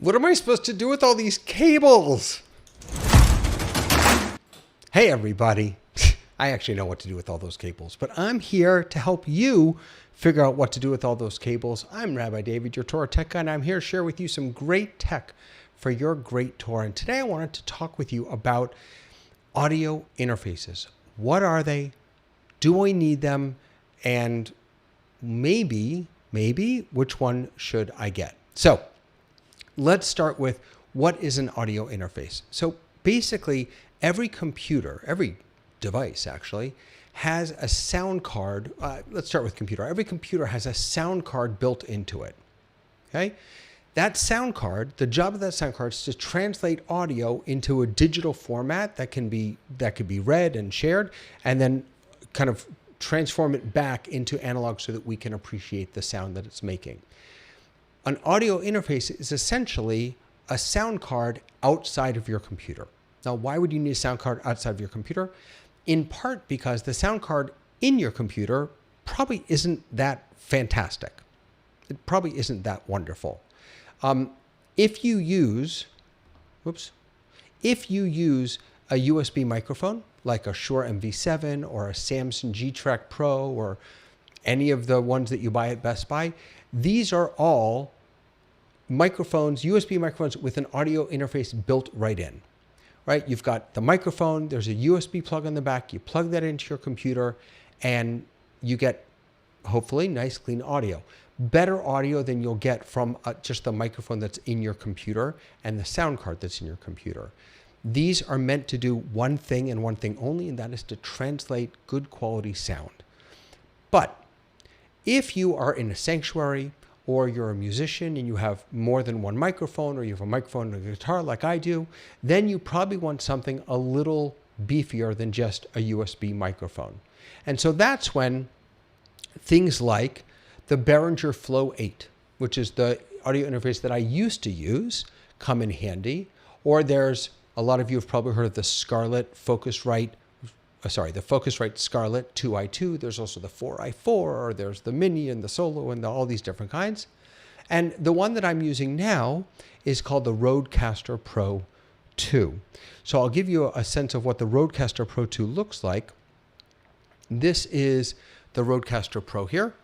What am I supposed to do with all these cables? Hey, everybody. I actually know what to do with all those cables, but I'm here to help you figure out what to do with all those cables. I'm Rabbi David, your Torah tech guy, and I'm here to share with you some great tech for your great Torah. And today I wanted to talk with you about audio interfaces. What are they? Do I need them? And maybe, which one should I get? So let's start with what is an audio interface. So basically, every computer, every device actually, has a sound card. Let's start with computer. Every computer has a sound card built into it. Okay? That sound card, the job of that sound card is to translate audio into a digital format that could be read and shared, and then kind of transform it back into analog so that we can appreciate the sound that it's making. An audio interface is essentially a sound card outside of your computer. Now, why would you need a sound card outside of your computer? In part because the sound card in your computer probably isn't that fantastic. It probably isn't that wonderful. If you use a USB microphone, like a Shure MV7 or a Samson G-Track Pro or any of the ones that you buy at Best Buy, these are all microphones, USB microphones with an audio interface built right in. Right? You've got the microphone, there's a USB plug on the back, you plug that into your computer, and you get, hopefully, nice, clean audio. Better audio than you'll get from just the microphone that's in your computer and the sound card that's in your computer. These are meant to do one thing and one thing only, and that is to translate good quality sound. But if you are in a sanctuary, or you're a musician and you have more than one microphone, or you have a microphone and a guitar like I do, then you probably want something a little beefier than just a USB microphone. And so that's when things like the Behringer Flow 8, which is the audio interface that I used to use, come in handy. Or there's, a lot of you have probably heard of the Focusrite Scarlett 2i2. There's also the 4i4, or there's the Mini and the Solo and all these different kinds. And the one that I'm using now is called the Rodecaster Pro 2. So I'll give you a sense of what the Rodecaster Pro 2 looks like. This is the Rodecaster Pro here.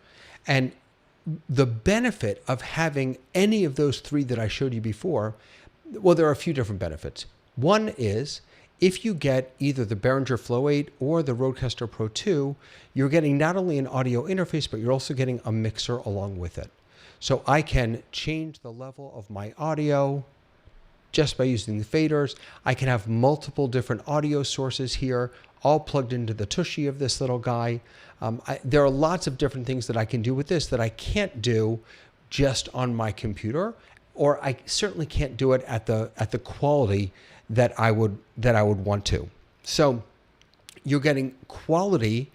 And the benefit of having any of those three that I showed you before, well, there are a few different benefits. One is, if you get either the Behringer Flow 8 or the Rodecaster Pro 2, you're getting not only an audio interface, but you're also getting a mixer along with it. So I can change the level of my audio just by using the faders. I can have multiple different audio sources here, all plugged into the tushy of this little guy. There are lots of different things that I can do with this that I can't do just on my computer, or I certainly can't do it at the quality that I would want to. So you're getting quality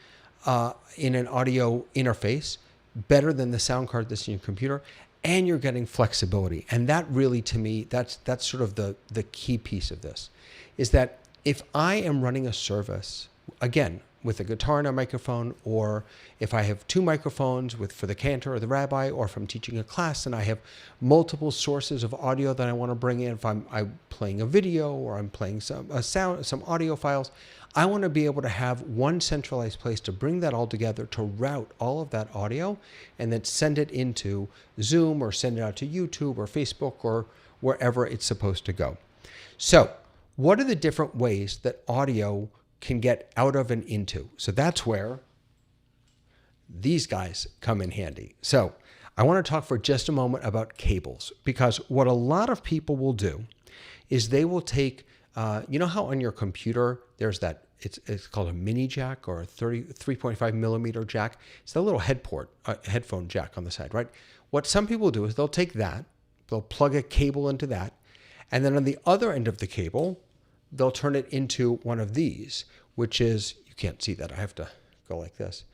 in an audio interface better than the sound card that's in your computer, and you're getting flexibility. And that really, to me, that's sort of the key piece of this, is that if I am running a service, again, with a guitar and a microphone, or if I have two microphones for the cantor or the rabbi, or if I'm teaching a class and I have multiple sources of audio that I want to bring in, if I'm playing a video or I'm playing some audio files, I want to be able to have one centralized place to bring that all together, to route all of that audio, and then send it into Zoom or send it out to YouTube or Facebook or wherever it's supposed to go. So what are the different ways that audio can get out of and into? So that's where these guys come in handy. So I want to talk for just a moment about cables, because what a lot of people will do is they will take, you know how on your computer there's that, it's called a mini jack or a 3.5 millimeter jack. It's the little headphone jack on the side, right? What some people do is they'll take that, they'll plug a cable into that, and then on the other end of the cable, they'll turn it into one of these, which is, you can't see that, I have to go like this.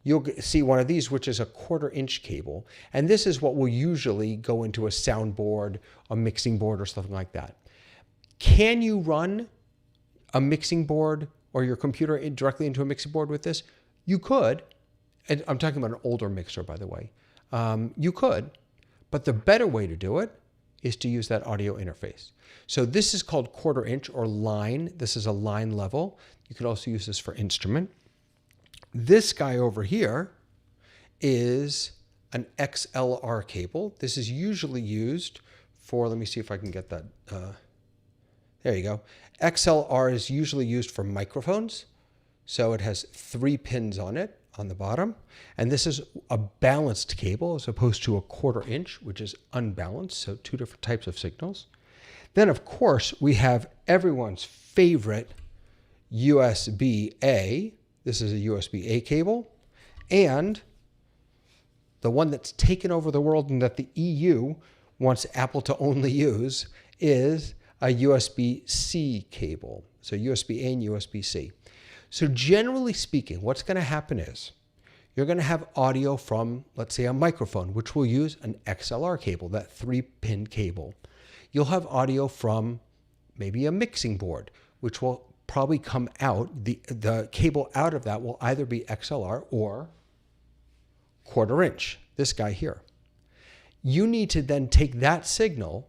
You'll see one of these, which is a 1/4 inch cable. And this is what will usually go into a soundboard, a mixing board, or something like that. Can you run a mixing board or your computer directly into a mixing board with this? You could. And I'm talking about an older mixer, by the way. You could. But the better way to do it is to use that audio interface. So this is called 1/4 inch or line. This is a line level. You could also use this for instrument. This guy over here is an XLR cable. This is usually used for, let me see if I can get that. There you go. XLR is usually used for microphones. So it has 3 pins on it on the bottom. And this is a balanced cable as opposed to a 1/4 inch, which is unbalanced. So 2 different types of signals. Then, of course, we have everyone's favorite USB-A. This is a USB-A cable. And the one that's taken over the world and that the EU wants Apple to only use is a USB-C cable. So USB-A and USB-C. So generally speaking, what's going to happen is you're going to have audio from, let's say, a microphone, which will use an XLR cable, that 3-pin cable. You'll have audio from maybe a mixing board, which will probably come out. The cable out of that will either be XLR or 1/4 inch, this guy here. You need to then take that signal,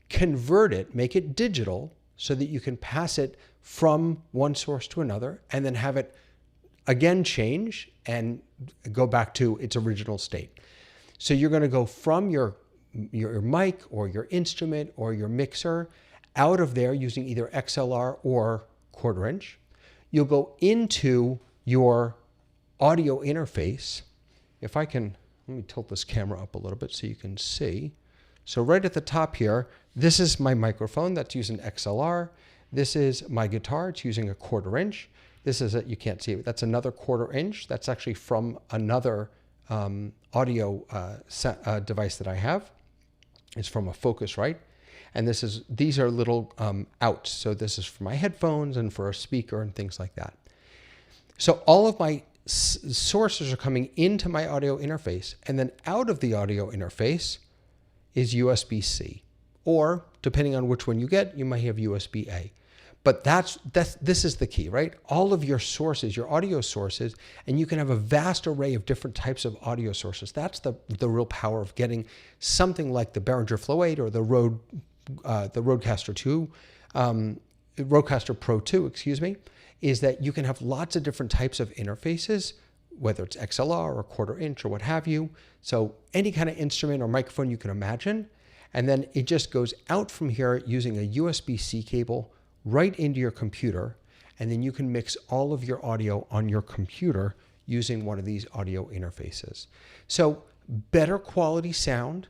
convert it, make it digital so that you can pass it from one source to another and then have it again change and go back to its original state. So you're going to go from your mic or your instrument or your mixer out of there using either XLR or 1/4 inch. You'll go into your audio interface. If I can, let me tilt this camera up a little bit so you can see. So right at the top here, this is my microphone that's using XLR. This is my guitar. It's using a 1/4 inch. This is you can't see it. That's another 1/4 inch. That's actually from another audio device that I have. It's from a Focusrite. And these are little outs. So this is for my headphones and for a speaker and things like that. So all of my sources are coming into my audio interface, and then out of the audio interface is USB-C, or depending on which one you get, you might have USB-A. But this is the key, right? All of your sources, your audio sources, and you can have a vast array of different types of audio sources. That's the real power of getting something like the Behringer Flow 8 or the Rodecaster Pro 2, is that you can have lots of different types of interfaces, whether it's XLR or 1/4 inch or what have you. So any kind of instrument or microphone you can imagine. And then it just goes out from here using a USB-C cable right into your computer. And then you can mix all of your audio on your computer using one of these audio interfaces. So better quality sound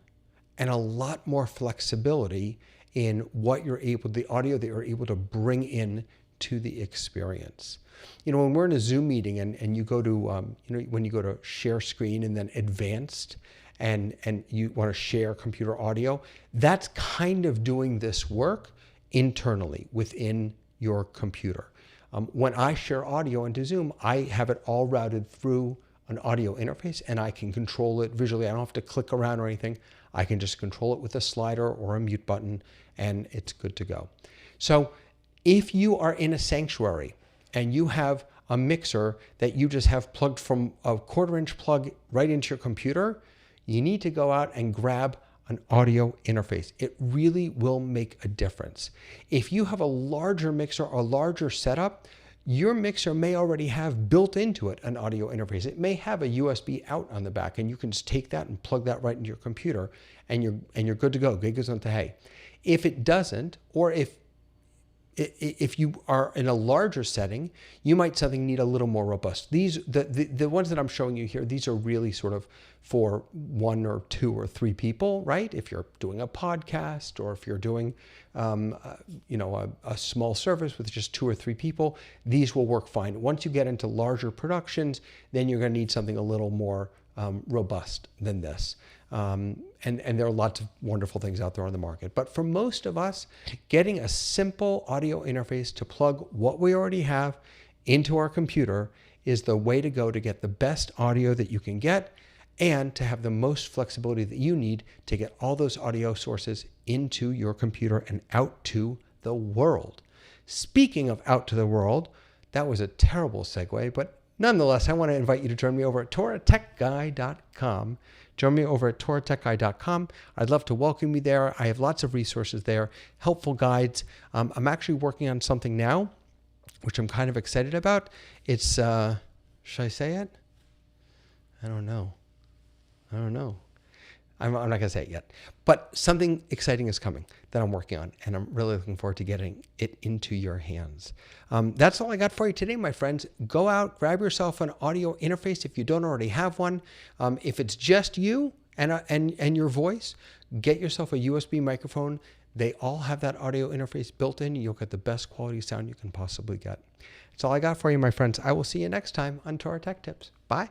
and a lot more flexibility in what the audio that you're able to bring in to the experience. When we're in a Zoom meeting and you go to, when you go to share screen and then advanced and you want to share computer audio, that's kind of doing this work internally within your computer. When I share audio into Zoom, I have it all routed through an audio interface and I can control it visually. I don't have to click around or anything. I can just control it with a slider or a mute button and it's good to go. So if you are in a sanctuary and you have a mixer that you just have plugged from a 1/4 inch plug right into your computer, you need to go out and grab an audio interface. It really will make a difference. If you have a larger mixer or larger setup, your mixer may already have built into it an audio interface. It may have a USB out on the back and you can just take that and plug that right into your computer and you're good to go. Good goes on to hay. If it doesn't, or if you are in a larger setting, you might need a little more robust. The ones that I'm showing you here, these are really sort of for 1 or 2 or 3 people, right? If you're doing a podcast or if you're doing a small service with just 2 or 3 people, these will work fine. Once you get into larger productions, then you're going to need something a little more robust than this. And there are lots of wonderful things out there on the market. But for most of us, getting a simple audio interface to plug what we already have into our computer is the way to go to get the best audio that you can get and to have the most flexibility that you need to get all those audio sources into your computer and out to the world. Speaking of out to the world, that was a terrible segue, but nonetheless, I want to invite you to join me over at TorahTechGuy.com join me over at TorahTechGuy.com. I'd love to welcome you there. I have lots of resources there, helpful guides. I'm actually working on something now, which I'm kind of excited about. It's, should I say it? I don't know. I'm not going to say it yet. But something exciting is coming that I'm working on, and I'm really looking forward to getting it into your hands. That's all I got for you today, my friends. Go out, grab yourself an audio interface if you don't already have one. If it's just you and your voice, get yourself a USB microphone. They all have that audio interface built in. You'll get the best quality sound you can possibly get. That's all I got for you, my friends. I will see you next time on Torah Tech Tips. Bye.